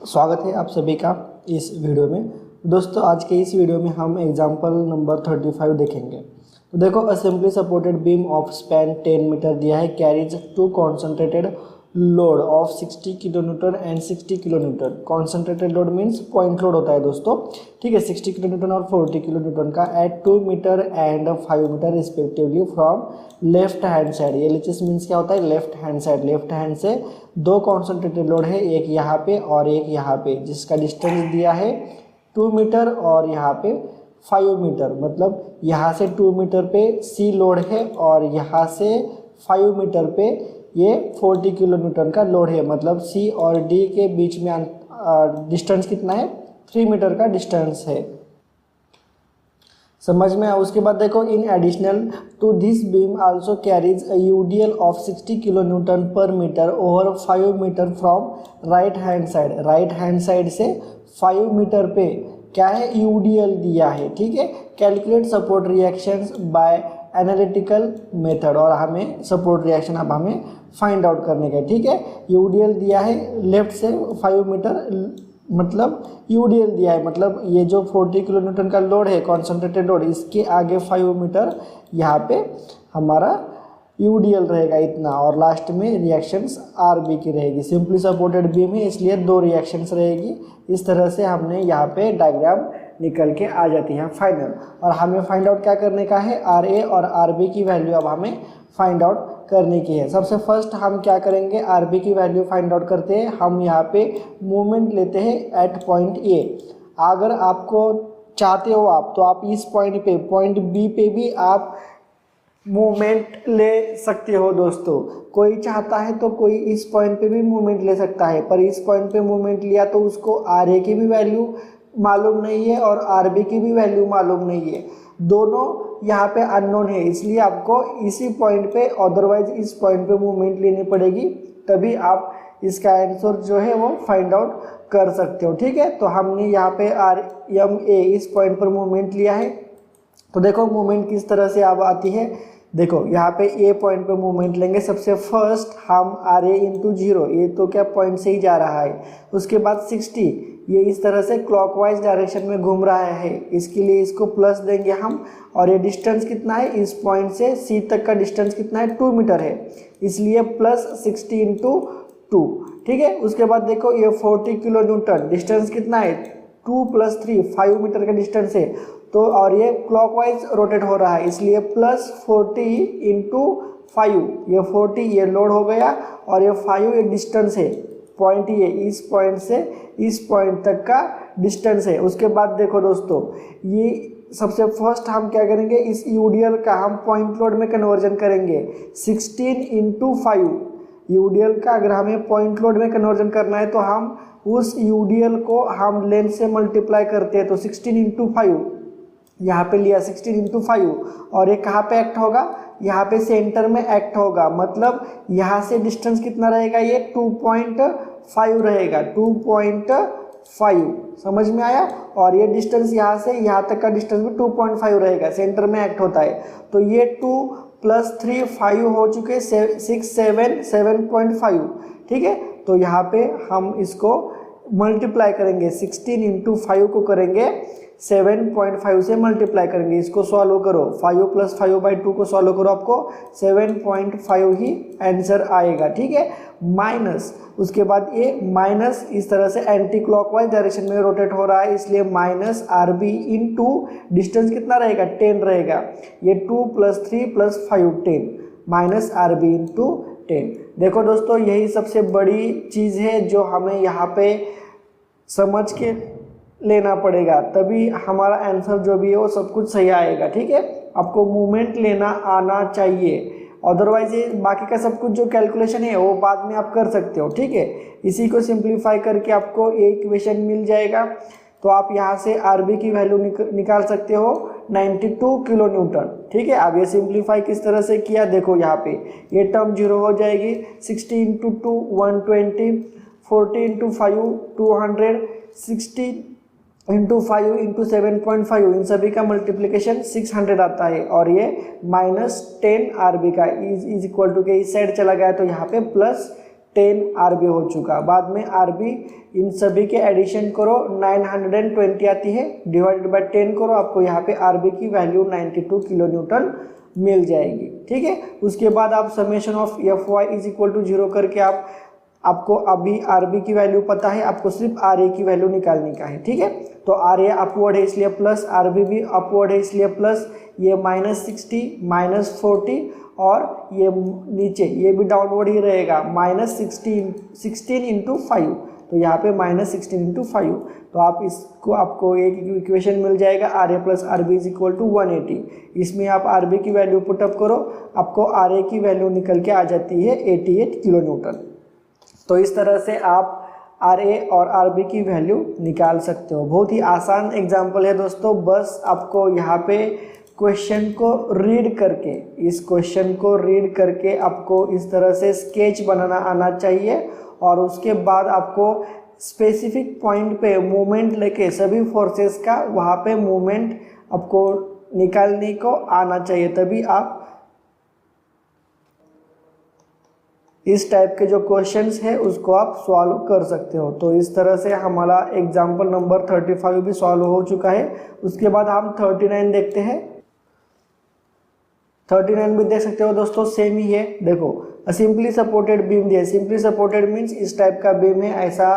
स्वागत है आप सभी का इस वीडियो में। दोस्तों आज के इस वीडियो में हम एग्जांपल नंबर 35 देखेंगे। तो देखो, assembly supported beam of span 10 meter दिया है, carries two concentrated load of 60 kilo newton and 60 kilo newton. Concentrated load means point load होता है दोस्तों, ठीक है। 60 किलो न्यूटन और 40 किलो न्यूटन का at 2 meter and 5 meter respectively from left hand side. LHS means क्या होता है? Left hand side. Left hand से दो कॉन्सेंट्रेटेड लोड है, एक यहाँ पे और एक यहाँ पे, जिसका डिस्टेंस दिया है 2 मीटर और यहाँ पे 5 मीटर। मतलब यहाँ से 2 मीटर पे सी लोड है और यहाँ से 5 मीटर पे ये 40 किलो न्यूटन का लोड है। मतलब सी और डी के बीच में डिस्टेंस कितना है? 3 मीटर का डिस्टेंस है। समझ में आया? उसके बाद देखो, in additional to this beam also carries a UDL of 60 kilo newton पर metre over 5 metre from right hand side. Right hand side से 5 मीटर पे क्या है? यूडीएल दिया है, ठीक है। Calculate support reactions by analytical method, और हमें सपोर्ट रिएक्शन अब हमें फाइंड आउट करने का, ठीक है। यूडीएल दिया है लेफ्ट से 5 मीटर, मतलब यूडीएल दिया है, मतलब ये जो 40 किलो न्यूटन का लोड है, कॉन्सेंट्रेटेड लोड, इसके आगे 5 मीटर यहाँ पे हमारा यूडीएल रहेगा इतना, और लास्ट में रिएक्शंस आरबी की रहेगी। सिंपली सपोर्टेड बीम है इसलिए 2 रिएक्शंस रहेगी। इस तरह से हमने यहाँ पे डायग्राम निकल के आ जाती है फाइनल। और हमें फाइंड आउट क्या करने का है? आरए और आरबी की वैल्यू अब हमें फाइंड आउट करने की है। सबसे फर्स्ट हम क्या करेंगे? आरबी की वैल्यू फाइंड आउट करते हैं। हम यहाँ पे मूवमेंट लेते हैं एट पॉइंट ए। अगर आपको चाहते हो आप, तो आप इस पॉइंट पे, पॉइंट बी पे भी आप मूवमेंट ले सकते हो दोस्तों। कोई चाहता है तो कोई इस पॉइंट पे भी मूवमेंट ले सकता है, पर इस पॉइंट पे मूवमेंट लिया तो उसको आरए की भी वैल्यू मालूम नहीं है और आरबी की भी वैल्यू मालूम नहीं है। दोनों यहाँ पे अननोन है, इसलिए आपको इसी पॉइंट पे, अदरवाइज इस पॉइंट पे मूवमेंट लेनी पड़ेगी, तभी आप इसका आंसर जो है वो फाइंड आउट कर सकते हो, ठीक है। तो हमने यहाँ पे आर एम ए इस पॉइंट पर मूवमेंट लिया है। तो देखो मूवमेंट किस तरह से अब आती है। देखो यहाँ पे ए पॉइंट पे मूवमेंट लेंगे। सबसे फर्स्ट हम आर ए इंटू 0, ये तो क्या पॉइंट से ही जा रहा है। उसके बाद 60, ये इस तरह से क्लॉकवाइज डायरेक्शन में घूम रहा है, इसके लिए इसको प्लस देंगे हम। और ये डिस्टेंस कितना है? इस पॉइंट से सी तक का डिस्टेंस कितना है? 2 मीटर है, इसलिए प्लस 60 इंटू 2, ठीक है। उसके बाद देखो ये 40 किलो न्यूटन, डिस्टेंस कितना है? 2 + 3, 5 मीटर का डिस्टेंस है। तो और ये क्लॉकवाइज रोटेट हो रहा है, इसलिए प्लस 40 इंटू 5, ये 40 ये लोड हो गया और ये 5 ये डिस्टेंस है, पॉइंट ये इस पॉइंट से इस पॉइंट तक का डिस्टेंस है। उसके बाद देखो दोस्तों, ये सबसे फर्स्ट हम क्या करेंगे? इस यूडीएल का हम पॉइंट लोड में कन्वर्जन करेंगे। 16 इंटू 5 यूडीएल का अगर हमें पॉइंट लोड में कन्वर्जन करना है तो हम उस यूडीएल को हम लेंथ से मल्टीप्लाई करते हैं। तो 16 इंटू 5 यहाँ पे लिया, 16 इंटू 5, और ये कहाँ पे एक्ट होगा? यहाँ पे सेंटर में एक्ट होगा। मतलब यहाँ से डिस्टेंस कितना रहेगा? ये 2.5 रहेगा, 2.5, समझ में आया। और ये डिस्टेंस यहाँ से यहाँ तक का डिस्टेंस भी 2.5 रहेगा, सेंटर में एक्ट होता है। तो ये 2 + 3 5 हो चुके, 6 7 7.5, ठीक है। तो यहाँ पे हम इसको मल्टीप्लाई करेंगे, 16 इंटू 5 को करेंगे 7.5 से मल्टीप्लाई करेंगे। इसको सॉल्व करो, 5 + 5/2 को सॉल्व करो, आपको 7.5 ही आंसर आएगा, ठीक है। माइनस, उसके बाद ये माइनस इस तरह से एंटी क्लॉकवाइज डायरेक्शन में रोटेट हो रहा है, इसलिए माइनस आरबी इंटू डिस्टेंस कितना रहेगा? 10 रहेगा। ये 2 + 3 + 5 10, माइनस आरबी इंटू 10। देखो दोस्तों, यही सबसे बड़ी चीज़ है जो हमें यहाँ पे समझ के लेना पड़ेगा, तभी हमारा आंसर जो भी है वो सब कुछ सही आएगा, ठीक है। आपको मूवमेंट लेना आना चाहिए, अदरवाइज ये बाकी का सब कुछ जो कैलकुलेशन है वो बाद में आप कर सकते हो, ठीक है। इसी को सिंप्लीफाई करके आपको एक इक्वेशन मिल जाएगा। तो आप यहाँ से आरबी की वैल्यू निकाल सकते हो 92 किलो न्यूटन, ठीक है। अब ये सिंप्लीफाई किस तरह से किया, देखो यहाँ पे ये टर्म 0 हो जाएगी, 60 इंटू 2 120, 40 इंटू 5 200, 60 इंटू 5 इंटू 7.5, इन सभी का मल्टीप्लिकेशन 600 आता है। और ये -10 आरबी का इज इक्वल टू के इस साइड चला गया तो यहाँ पे 10 RB हो चुका। बाद में RB इन सभी के एडिशन करो 920 आती है, डिवाइडेड बाय 10 करो, आपको यहाँ पे RB की वैल्यू 92 किलो न्यूटन मिल जाएगी। ठीक है, उसके बाद आप summation of Fy is equal to 0 करके आपको अभी RB की वैल्यू पता है, आपको सिर्फ RA की वैल्यू निकालनी का है। ठीक है, तो RA अपवर्ड है इसलिए प्लस, RB भी अपवर्ड है इसलिए प्लस, ये -60 -40 और ये नीचे ये भी डाउनवर्ड ही रहेगा, -16 इंटू 5, तो यहाँ पे -16 इंटू 5, तो आप इसको आपको एक इक्वेशन मिल जाएगा RA plus RB is equal to 180। इसमें आप RB की वैल्यू पुटअप करो, आपको RA की वैल्यू निकल के आ जाती है 88 किलो न्यूटन। तो इस तरह से आप RA और RB की वैल्यू निकाल सकते हो। बहुत ही आसान एग्जाम्पल है दोस्तों, बस आपको यहाँ पे क्वेश्चन को रीड करके, इस क्वेश्चन को रीड करके आपको इस तरह से स्केच बनाना आना चाहिए, और उसके बाद आपको स्पेसिफिक पॉइंट पे मूवमेंट लेके सभी फोर्सेस का वहाँ पे मूवमेंट आपको निकालने को आना चाहिए, तभी आप इस टाइप के जो क्वेश्चंस है उसको आप सॉल्व कर सकते हो। तो इस तरह से हमारा एग्जाम्पल नंबर 35 भी सॉल्व हो चुका है। उसके बाद हम 39 देखते हैं। 39 भी देख सकते हो दोस्तों, सेम ही है। देखो, सिंपली सपोर्टेड बीम दिया है। सिंपली सपोर्टेड मीन्स इस टाइप का बीम है, ऐसा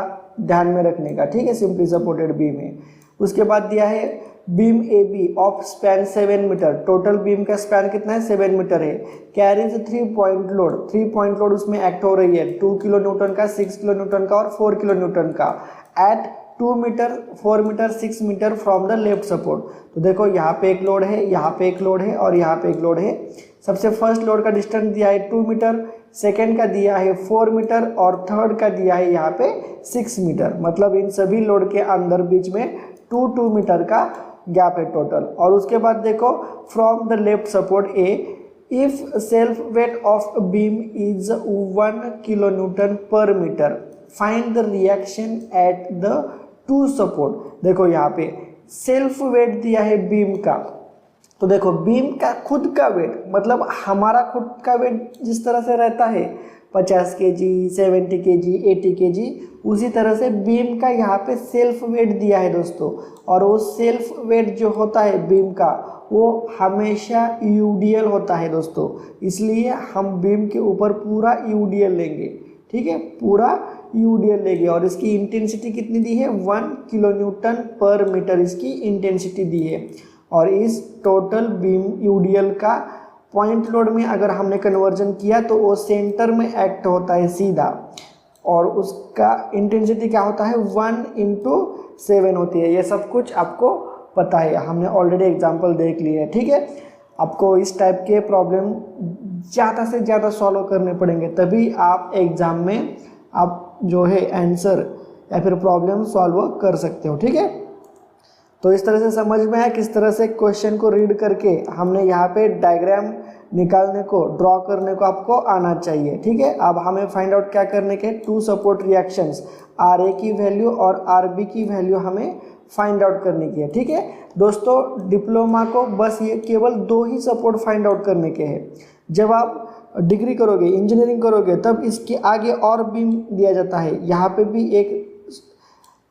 ध्यान में रखने का। ठीक है, सिंपली सपोर्टेड बीम है। उसके बाद दिया है beam A B of span 7 meter, total beam का स्पैन कितना है 7 मीटर है, carries 3 point load, 3 point load उसमें एक्ट हो रही है, 2 किलो न्यूटन का, 6 किलो न्यूटन का और 4 किलो न्यूटन का, at 2 meter, 4 meter, 6 meter from the left support. तो देखो यहाँ पे एक लोड है, यहाँ पे एक लोड है और यहाँ पे एक लोड है। सबसे फर्स्ट लोड का डिस्टेंस दिया है 2 मीटर, सेकेंड का दिया है 4 मीटर और थर्ड का दिया है यहाँ पे 6 मीटर। मतलब इन सभी लोड के अंदर बीच में 2 मीटर का गैप है टोटल। और उसके बाद देखो, from the left support A, if self weight of beam is 1 kilo newton पर metre, find the reaction at the 2 support. देखो यहाँ पे सेल्फ वेट दिया है बीम का, तो देखो बीम का खुद का वेट, मतलब हमारा खुद का वेट जिस तरह से रहता है 50 kg, 70 kg, 80 kg, उसी तरह से बीम का यहाँ पे सेल्फ वेट दिया है दोस्तों। और वो सेल्फ वेट जो होता है बीम का, वो हमेशा यूडीएल होता है दोस्तों, इसलिए हम बीम के ऊपर पूरा यूडीएल लेंगे। ठीक है, पूरा यूडीएल लेंगे। और इसकी इंटेंसिटी कितनी दी है 1 किलो न्यूटन पर मीटर इसकी इंटेंसिटी दी है। और इस टोटल बीम यूडीएल का पॉइंट लोड में अगर हमने कन्वर्जन किया तो वो सेंटर में एक्ट होता है सीधा, और उसका इंटेंसिटी क्या होता है 1/7 होती है। ये सब कुछ आपको पता है, हमने ऑलरेडी एग्जांपल देख लिए है। ठीक है, आपको इस टाइप के प्रॉब्लम ज़्यादा से ज़्यादा सॉल्व करने पड़ेंगे, तभी आप एग्ज़ाम में आप जो है आंसर या फिर प्रॉब्लम सॉल्व कर सकते हो। ठीक है, तो इस तरह से समझ में है किस तरह से क्वेश्चन को रीड करके हमने यहाँ पे डायग्राम निकालने को, ड्रॉ करने को आपको आना चाहिए। ठीक है, अब हमें फाइंड आउट क्या करने के, 2 सपोर्ट रिएक्शंस, RA की वैल्यू और RB की वैल्यू हमें फाइंड आउट करने की है। ठीक है दोस्तों, डिप्लोमा को बस ये केवल 2 ही सपोर्ट फाइंड आउट करने के हैं। जब आप डिग्री करोगे, इंजीनियरिंग करोगे, तब इसके आगे और बीम दिया जाता है, यहाँ पे भी एक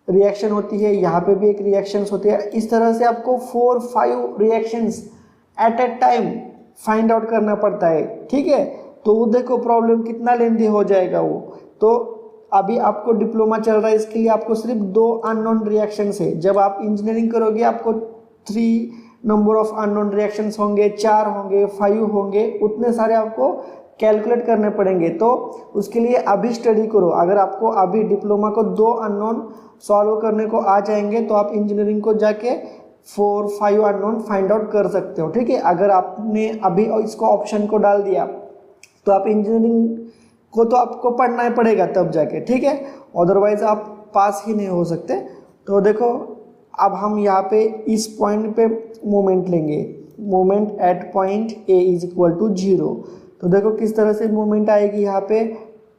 रिएक्शन होती है, यहाँ पे भी एक रिएक्शंस होती है। इस तरह से आपको 4-5 reactions at a time find out करना पड़ता है। ठीक है, तो वो देखो प्रॉब्लम कितना लेंथी हो जाएगा वो। तो अभी आपको डिप्लोमा चल रहा है, इसके लिए आपको सिर्फ 2 अननोन रिएक्शंस है। जब आप इंजीनियरिंग करोगे आपको 3 नंबर ऑफ अननोन रिएक्शंस होंगे, 4 होंगे, 5 होंगे, उतने सारे आपको कैलकुलेट करने पड़ेंगे। तो उसके लिए अभी स्टडी करो। अगर आपको अभी डिप्लोमा को 2 अननोन सॉल्व करने को आ जाएंगे तो आप इंजीनियरिंग को जाके 4-5 अननोन फाइंड आउट कर सकते हो। ठीक है, अगर आपने अभी इसको ऑप्शन को डाल दिया तो आप इंजीनियरिंग को तो आपको पढ़ना ही पड़ेगा तब जाके। ठीक है, अदरवाइज आप पास ही नहीं हो सकते। तो देखो, अब हम यहाँ पे इस पॉइंट पे मोमेंट लेंगे, moment at point A is equal to 0। तो देखो किस तरह से मूवमेंट आएगी यहाँ पे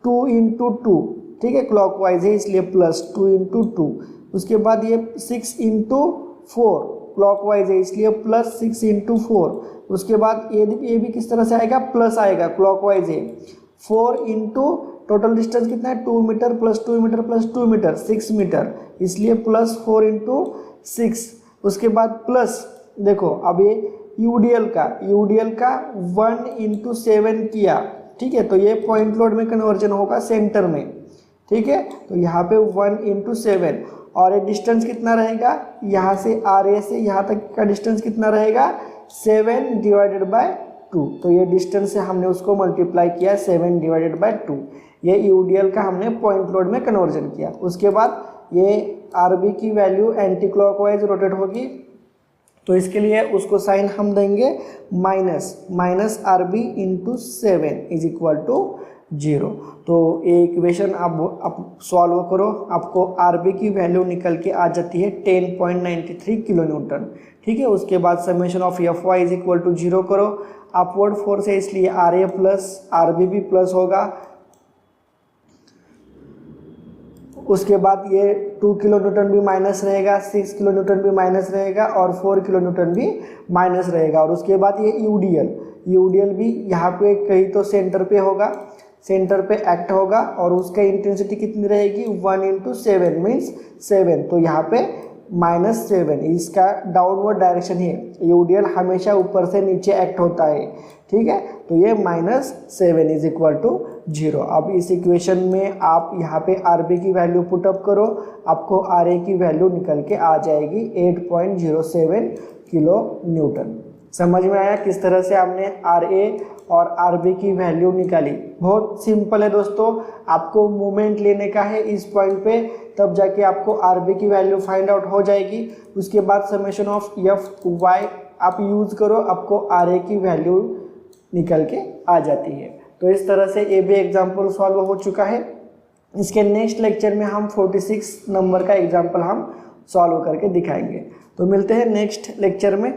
2 × 2। ठीक है, क्लॉकवाइज है इसलिए प्लस 2 × 2। उसके बाद ये 6 × 4 क्लॉकवाइज है इसलिए प्लस 6 × 4। उसके बाद ये भी किस तरह से आएगा, प्लस आएगा, क्लॉकवाइज है, 4 × टोटल डिस्टेंस कितना है 2 meter plus 2 meter plus 2 meter 6 meter, इसलिए प्लस 4 इंटू 6। उसके बाद प्लस देखो अब ये यूडीएल का 1 इंटू 7 किया, ठीक है, तो ये पॉइंट लोड में कन्वर्जन होगा सेंटर में, ठीक है, तो यहाँ पे 1 इंटू 7 और ये डिस्टेंस कितना रहेगा, यहाँ से आर ए से यहाँ तक का डिस्टेंस कितना रहेगा 7 डिवाइडेड बाय 2, तो ये डिस्टेंस से हमने उसको मल्टीप्लाई किया 7 डिवाइडेड बाय 2, ये यूडीएल का हमने पॉइंट लोड में कन्वर्जन किया। उसके बाद ये आरबी की वैल्यू एंटी क्लॉकवाइज रोटेट होगी, तो इसके लिए उसको साइन हम देंगे minus R B into 7 is equal to 0। तो ये इक्वेशन आप सॉल्व करो, आपको आर बी की वैल्यू निकल के आ जाती है 10.93 किलो न्यूटन, ठीक है। उसके बाद summation of F Y is equal to 0 करो, अपवर्ड फोर्स है इसलिए R A plus R B भी प्लस होगा। उसके बाद ये 2 किलो न्यूटन भी माइनस रहेगा, 6 किलो न्यूटन भी माइनस रहेगा और 4 किलो न्यूटन भी माइनस रहेगा। और उसके बाद ये यूडीएल भी यहाँ पे कहीं तो सेंटर पे होगा, सेंटर पे एक्ट होगा और उसका इंटेंसिटी कितनी रहेगी 1 इंटू 7 मीन्स 7, तो यहाँ पे -7 इसका डाउनवर्ड डायरेक्शन है, यूडीएल हमेशा ऊपर से नीचे एक्ट होता है, ठीक है, तो ये -7 इज इक्वल टू 0। अब इस इक्वेशन में आप यहाँ पे आर बी की वैल्यू पुटअप करो, आपको आर ए की वैल्यू निकल के आ जाएगी 8.07 किलो न्यूटन। समझ में आया किस तरह से हमने आर ए और आर बी की वैल्यू निकाली? बहुत सिंपल है दोस्तों, आपको मोमेंट लेने का है इस पॉइंट पे, तब जाके आपको आर बी की वैल्यू फाइंड आउट हो जाएगी। उसके बाद समेशन ऑफ एफ वाई आप यूज़ करो, आपको आर ए की वैल्यू निकल के आ जाती है। तो इस तरह से ए बी एग्जाम्पल सॉल्व हो चुका है। इसके नेक्स्ट लेक्चर में हम 46 नंबर का एग्जाम्पल हम सॉल्व करके दिखाएंगे। तो मिलते हैं नेक्स्ट लेक्चर में।